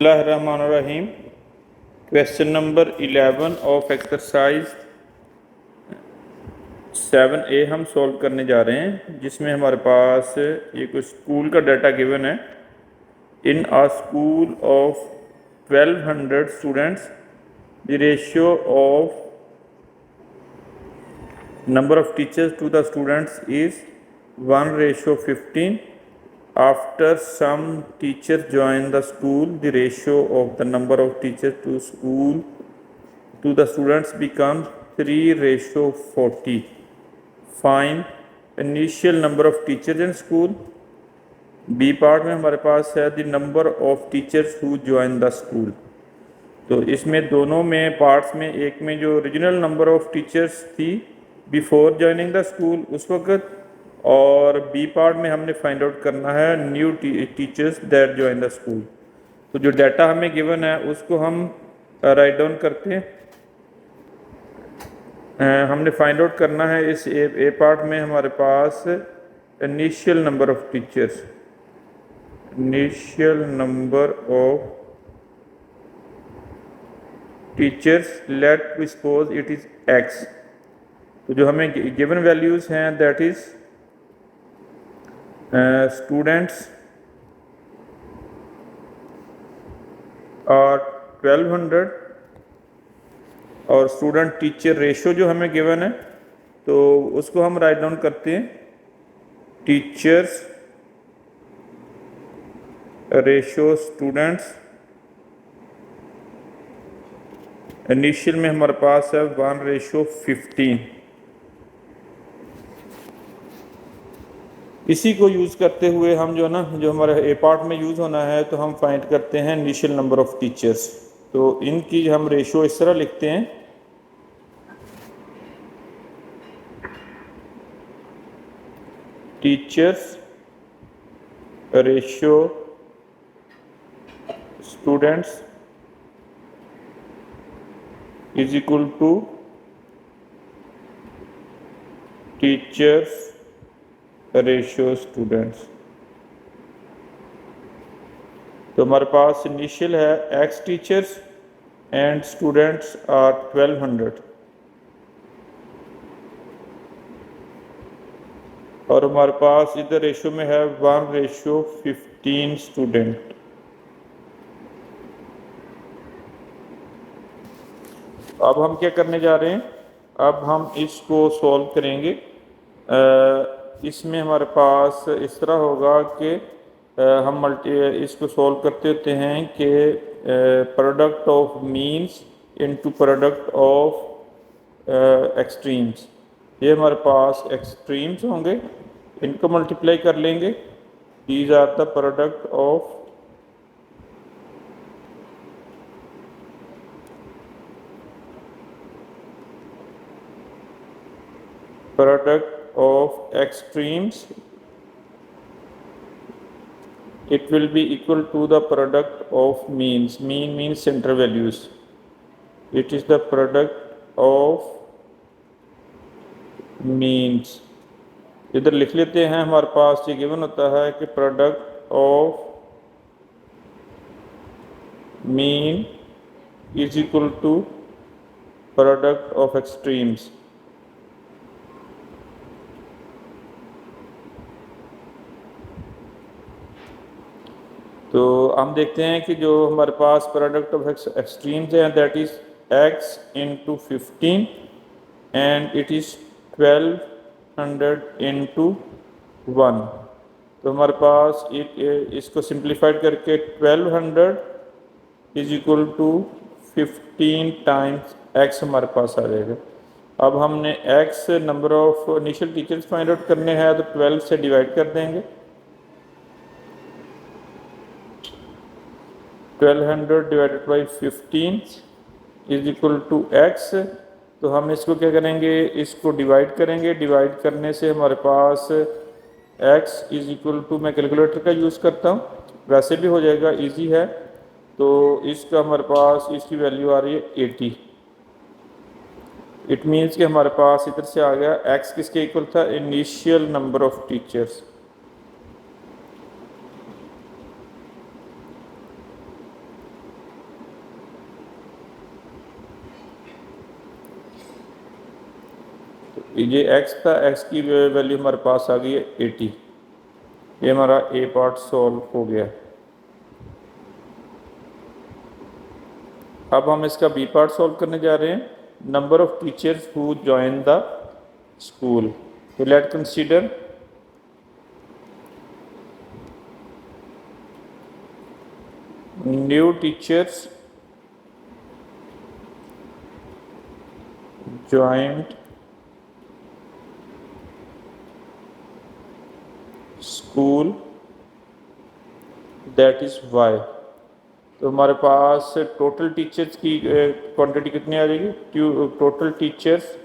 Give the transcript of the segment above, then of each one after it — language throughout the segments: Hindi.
बिस्मिल्लाहिर्रहमानिर्रहीम। Question number 11 of exercise 7A हम सॉल्व करने जा रहे हैं, जिसमें हमारे पास एक स्कूल का डाटा गिवन है। In a school of 1200 students the ratio of number of teachers to the students is 1:15. After some teachers join the school, the ratio of the number of teachers to the students becomes 3:40. Find initial number of teachers in school. B part में हमारे पास है the number of teachers who join the school. तो इसमें दोनों में पार्ट्स में, एक में जो ओरिजिनल नंबर ऑफ टीचर्स थी बिफोर ज्वाइनिंग द स्कूल उस वक्त, और बी पार्ट में हमने फाइंड आउट करना है new teachers that join the school. तो जो डाटा हमें गिवन है उसको हम राइट डाउन करते हैं। हमने फाइंड आउट करना है इस ए पार्ट में हमारे पास initial number of teachers, initial number of teachers, let we suppose it is x. तो जो हमें गिवन वैल्यूज हैं दैट इज स्टूडेंट्स और 1200 और स्टूडेंट टीचर रेशो जो हमें गिवन है तो उसको हम राइट डाउन करते हैं टीचर्स रेशो स्टूडेंट्स। इनिशियल में हमारे पास है 1:15। इसी को यूज़ करते हुए हम जो है ना, जो हमारे ए पार्ट में यूज़ होना है, तो हम फाइंड करते हैं इनिशियल नंबर ऑफ टीचर्स। तो इनकी हम रेशो इस तरह लिखते हैं, teachers ratio students is equal to teachers ratio students. तो हमारे पास इनिशियल है x teachers and students are 1200, और हमारे पास इधर रेशियो में है 1:15 स्टूडेंट। अब हम क्या करने जा रहे हैं, अब हम इसको सॉल्व करेंगे। इसमें हमारे पास इस तरह होगा कि हम इसको सॉल्व करते होते हैं कि product of means into product of extremes. ये हमारे पास एक्सट्रीम्स होंगे, इनको मल्टीप्लाई कर लेंगे। These are the product of extremes. It will be equal to the product of means. Mean means center values. It is the product of means. इधर लिख लेते हैं, हमारे पास ये गिवन होता है कि product of mean is equal to product of extremes. तो हम देखते हैं कि जो हमारे पास प्रोडक्ट ऑफ एक्सट्रीम्स है that is x into 15 and it is 1200 into 1। तो हमारे पास इसको सिंप्लीफाइड करके 1200 is equal to 15 times x हमारे पास आ जाएगा। अब हमने x number of initial teachers find out करने हैं, तो 12 से डिवाइड कर देंगे। 1200 divided by 15 is equal to x। तो हम इसको क्या करेंगे, इसको डिवाइड करेंगे। डिवाइड करने से हमारे पास x इज इक्वल टू, मैं कैलकुलेटर का यूज़ करता हूँ, वैसे भी हो जाएगा, इजी है। तो इसका हमारे पास इसकी वैल्यू आ रही है 80। इट मीन्स कि हमारे पास इधर से आ गया x किसके इक्वल था, इनिशियल नंबर ऑफ टीचर्स। ये x था, x की वैल्यू हमारे पास आ गई है 80। ये हमारा ए पार्ट सॉल्व हो गया। अब हम इसका बी पार्ट सॉल्व करने जा रहे हैं, number of teachers who join the school. तो let consider new teachers joined school, that is y। तो हमारे पास टोटल टीचर्स की क्वांटिटी कितनी आ जाएगी? Total teachers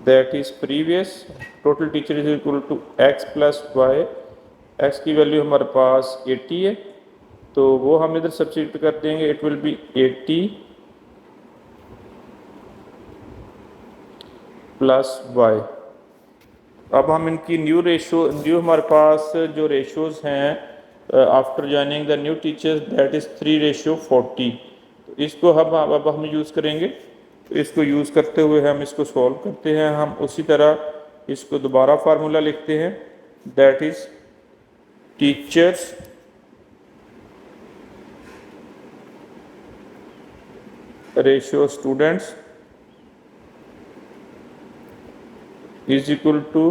that is previous, total teacher is equal to x plus y. x की वैल्यू हमारे पास 80 है, तो वो हम इधर सब्स्टिट्यूट कर देंगे। It will be 80 plus y. अब हम इनकी न्यू हमारे पास जो रेशोज हैं after joining the new teachers, that is 3:40। तो इसको अब हम यूज़ करेंगे। तो इसको यूज़ करते हुए हम इसको सॉल्व करते हैं। हम उसी तरह इसको दोबारा फार्मूला लिखते हैं, that is teachers ratio students is equal to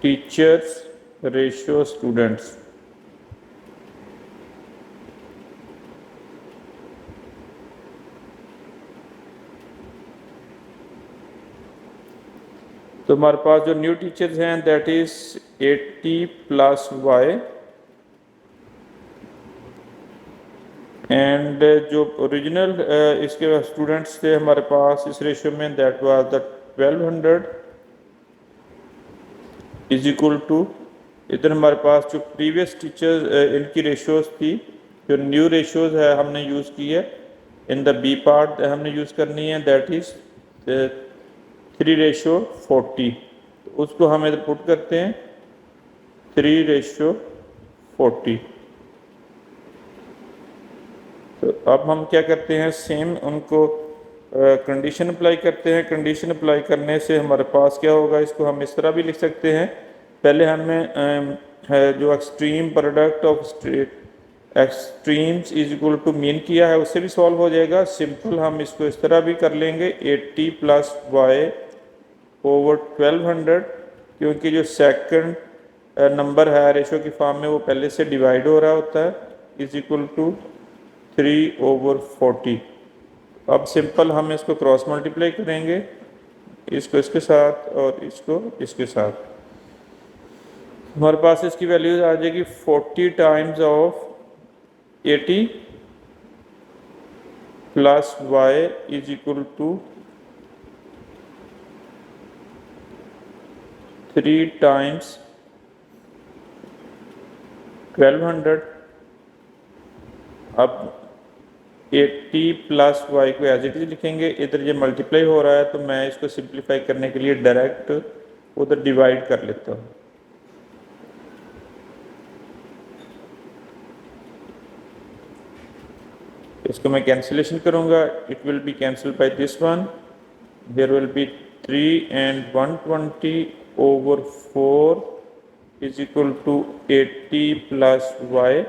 teachers ratio students। तो हमारे पास जो न्यू टीचर्स हैं that is 80 plus y, and जो ओरिजिनल इसके स्टूडेंट्स थे हमारे पास इस रेशियो में, that was the 1200 is equal to, इधर हमारे पास जो प्रीवियस टीचर्स इनकी रेशियोज थी, जो न्यू रेशियोज है हमने यूज़ की है इन द बी पार्ट हमने यूज़ करनी है, दैट इज़ 3:40। तो उसको हम इधर पुट करते हैं 3:40। तो अब हम क्या करते हैं, सेम उनको कंडीशन अप्लाई करते हैं। कंडीशन अप्लाई करने से हमारे पास क्या होगा, इसको हम इस तरह भी लिख सकते हैं। पहले हमें जो extreme product of extremes is equal to mean किया है उससे भी सॉल्व हो जाएगा। सिंपल हम इसको इस तरह भी कर लेंगे, 80 प्लस वाई ओवर 1200, क्योंकि जो सेकंड नंबर है रेशो की फॉर्म में वो पहले से डिवाइड हो रहा होता है, इज इक्वल टू 3/40। अब सिंपल हम इसको क्रॉस मल्टीप्लाई करेंगे, इसको इसके साथ और इसको इसके साथ। हमारे पास इसकी वैल्यूज आ जाएगी 40 times of 80 plus y is equal to 3 times 1200। अब 80 प्लस वाई को एज इट इज लिखेंगे, इधर ये मल्टीप्लाई हो रहा है तो मैं इसको सिंप्लीफाई करने के लिए डायरेक्ट उधर डिवाइड कर लेता हूँ। इसको मैं कैंसिलेशन करूँगा, it will be cancel by this one, there will be 3 and 120 over 4 is equal to 80 plus y.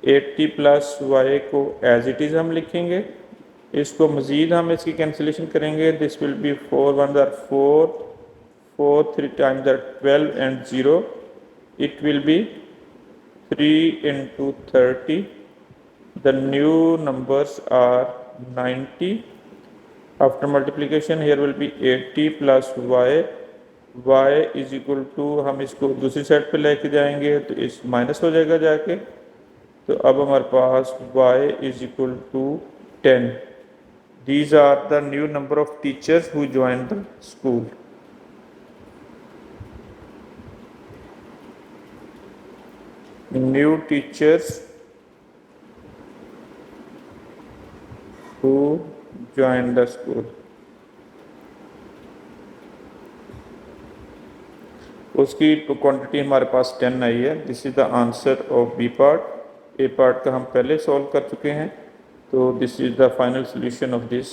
80 plus y को एज इट इज़ हम लिखेंगे। इसको मज़ीद हम इसकी कैंसिलेशन करेंगे, this will be 4 1 4, 4 3 times 12 and 0, it will be 3 into 30। The new numbers are 90। After multiplication here will be 80 plus y, y is equal to, हम इसको दूसरी साइड पे लेके जाएंगे तो इस माइनस हो जाएगा जाके। तो अब हमारे पास y is equal to 10। These are the new number of teachers who joined the school। New teachers who joined the school। उसकी क्वांटिटी हमारे पास 10 आई है। This is the answer of B part. A part का हम पहले सॉल्व कर चुके हैं, तो this is the final solution of this